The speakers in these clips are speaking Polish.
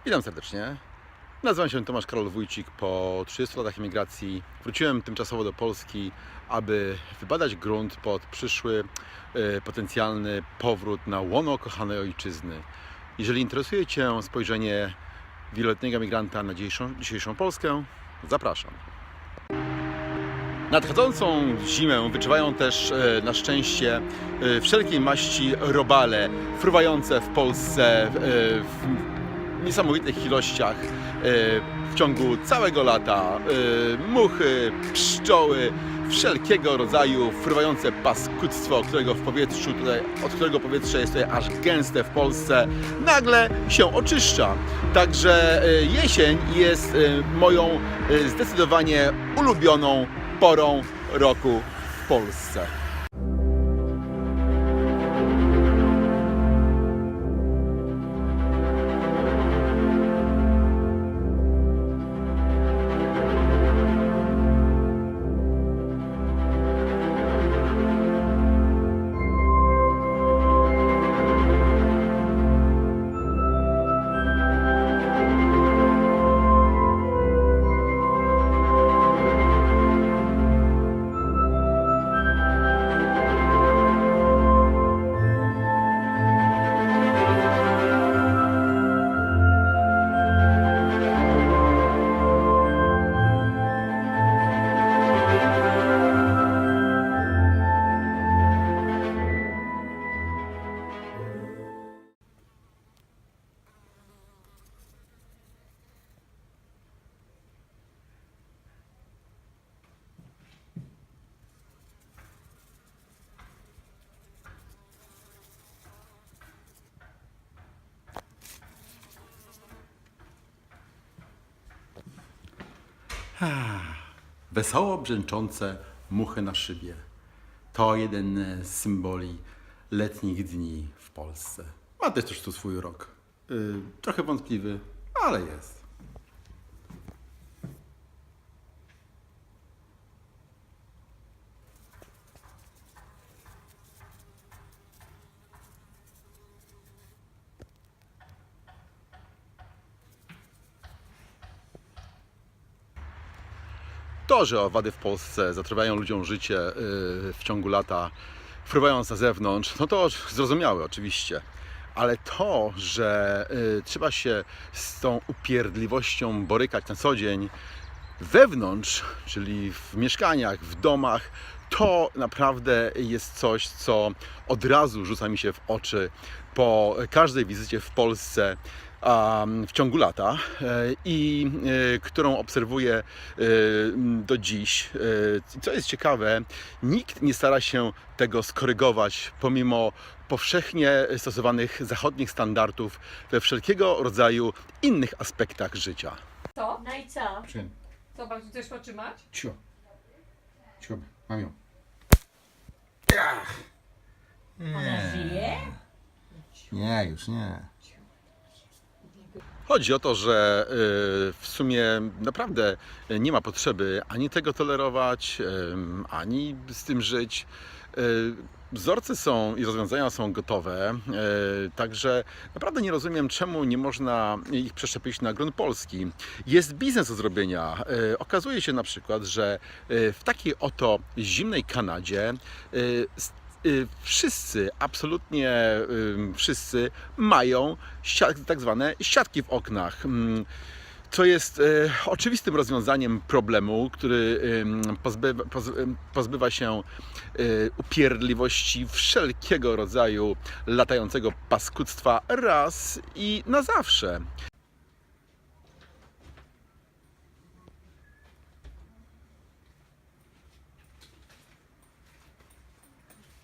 Witam serdecznie. Nazywam się Tomasz Karol Wójcik. Po 30 latach emigracji wróciłem tymczasowo do Polski, aby wybadać grunt pod przyszły potencjalny powrót na łono kochanej ojczyzny. Jeżeli interesuje Cię spojrzenie wieloletniego emigranta na dzisiejszą Polskę, zapraszam. Nadchodzącą zimę wyczuwają też na szczęście wszelkiej maści robale fruwające w Polsce w niesamowitych ilościach w ciągu całego lata. Muchy, pszczoły, wszelkiego rodzaju fruwające paskudztwo, od którego powietrze jest tutaj aż gęste w Polsce, nagle się oczyszcza. Także jesień jest moją zdecydowanie ulubioną porą roku w Polsce. Wesoło brzęczące muchy na szybie. To jeden z symboli letnich dni w Polsce. Ma też tu swój rok. Trochę wątpliwy, ale jest. To, że owady w Polsce zatruwają ludziom życie w ciągu lata, fruwając na zewnątrz, no to zrozumiałe oczywiście. Ale to, że trzeba się z tą upierdliwością borykać na co dzień wewnątrz, czyli w mieszkaniach, w domach, to naprawdę jest coś, co od razu rzuca mi się w oczy po każdej wizycie w Polsce w ciągu lata i którą obserwuję do dziś. Co jest ciekawe, nikt nie stara się tego skorygować pomimo powszechnie stosowanych zachodnich standardów we wszelkiego rodzaju innych aspektach życia. Co? No i co? Co, pan chcesz potrzymać? Cicho. Cicho, mam ją. Ona żyje? Nie, już nie. Chodzi o to, że w sumie naprawdę nie ma potrzeby ani tego tolerować, ani z tym żyć. Wzorce są i rozwiązania są gotowe, także naprawdę nie rozumiem, czemu nie można ich przeszczepić na grunt polski. Jest biznes do zrobienia. Okazuje się na przykład, że w takiej oto zimnej Kanadzie wszyscy, absolutnie wszyscy mają tak zwane siatki w oknach. Co jest oczywistym rozwiązaniem problemu, który pozbywa się upierdliwości wszelkiego rodzaju latającego paskudztwa raz i na zawsze.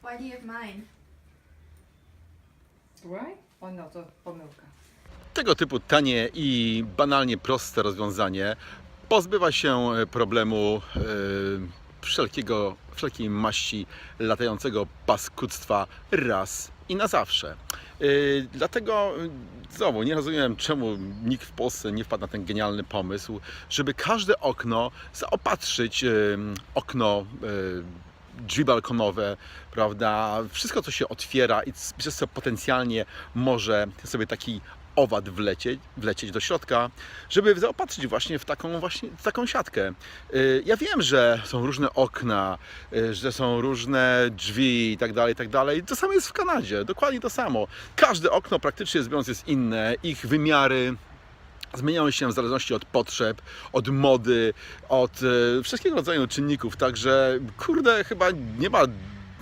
Why do you have mine? Słuchaj? O no, to pomyłka. Tego typu tanie i banalnie proste rozwiązanie pozbywa się problemu wszelkiej maści latającego paskudztwa raz i na zawsze. Dlatego znowu nie rozumiem, czemu nikt w Polsce nie wpadł na ten genialny pomysł, żeby każde okno zaopatrzyć okno drzwi balkonowe, prawda? Wszystko, co się otwiera i przez co potencjalnie może sobie taki owad wlecieć do środka, żeby zaopatrzyć właśnie w taką siatkę. Ja wiem, że są różne okna, że są różne drzwi i tak dalej. To samo jest w Kanadzie, dokładnie to samo. Każde okno praktycznie rzecz biorąc jest inne, ich wymiary zmieniają się w zależności od potrzeb, od mody, od wszystkiego rodzaju czynników. Także kurde, chyba nie ma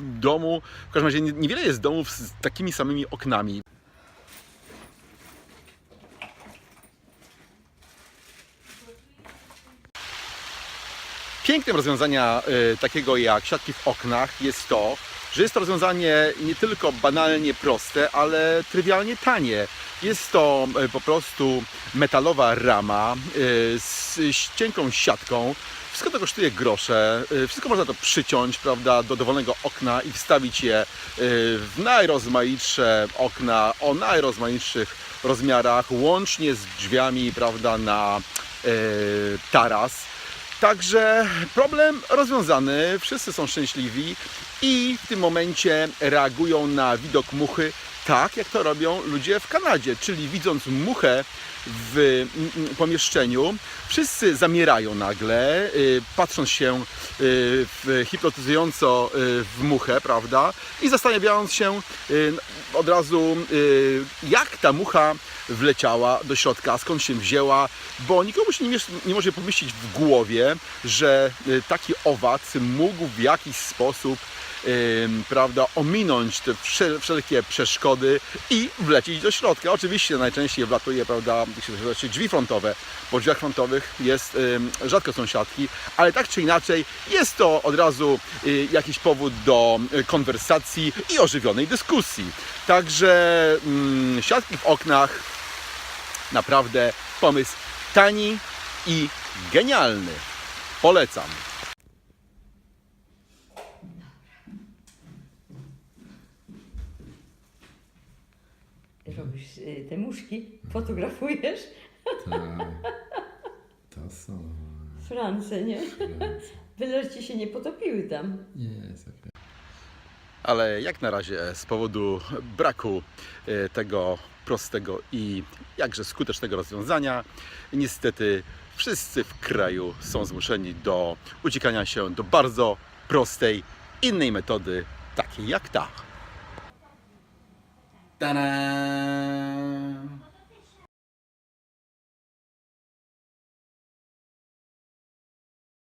domu, w każdym razie niewiele jest domów z takimi samymi oknami. Pięknym rozwiązania takiego jak siatki w oknach jest to, że jest to rozwiązanie nie tylko banalnie proste, ale trywialnie tanie. Jest to po prostu metalowa rama z cienką siatką. Wszystko to kosztuje grosze, wszystko można to przyciąć, prawda, do dowolnego okna i wstawić je w najrozmaitsze okna o najrozmaitszych rozmiarach, łącznie z drzwiami, prawda, na taras. Także problem rozwiązany, wszyscy są szczęśliwi i w tym momencie reagują na widok muchy tak, jak to robią ludzie w Kanadzie, czyli widząc muchę w pomieszczeniu, wszyscy zamierają nagle, patrząc się hipnotyzująco w muchę, prawda, i zastanawiając się od razu, jak ta mucha wleciała do środka, skąd się wzięła, bo nikomu się nie może pomyśleć w głowie, że taki owad mógł w jakiś sposób prawda, ominąć te wszelkie przeszkody i wlecieć do środka. Oczywiście najczęściej wlatuje, prawda, drzwi frontowe. Po drzwiach frontowych rzadko są siatki, ale tak czy inaczej jest to od razu jakiś powód do konwersacji i ożywionej dyskusji. Także siatki w oknach naprawdę pomysł tani i genialny. Polecam. Robisz te muszki? Fotografujesz? Tak, to są France, nie? Francja. Byle ci się nie potopiły tam. Nie, jest okej. Ale jak na razie z powodu braku tego prostego i jakże skutecznego rozwiązania, niestety wszyscy w kraju są zmuszeni do uciekania się do bardzo prostej, innej metody, takiej jak ta. Ta-da!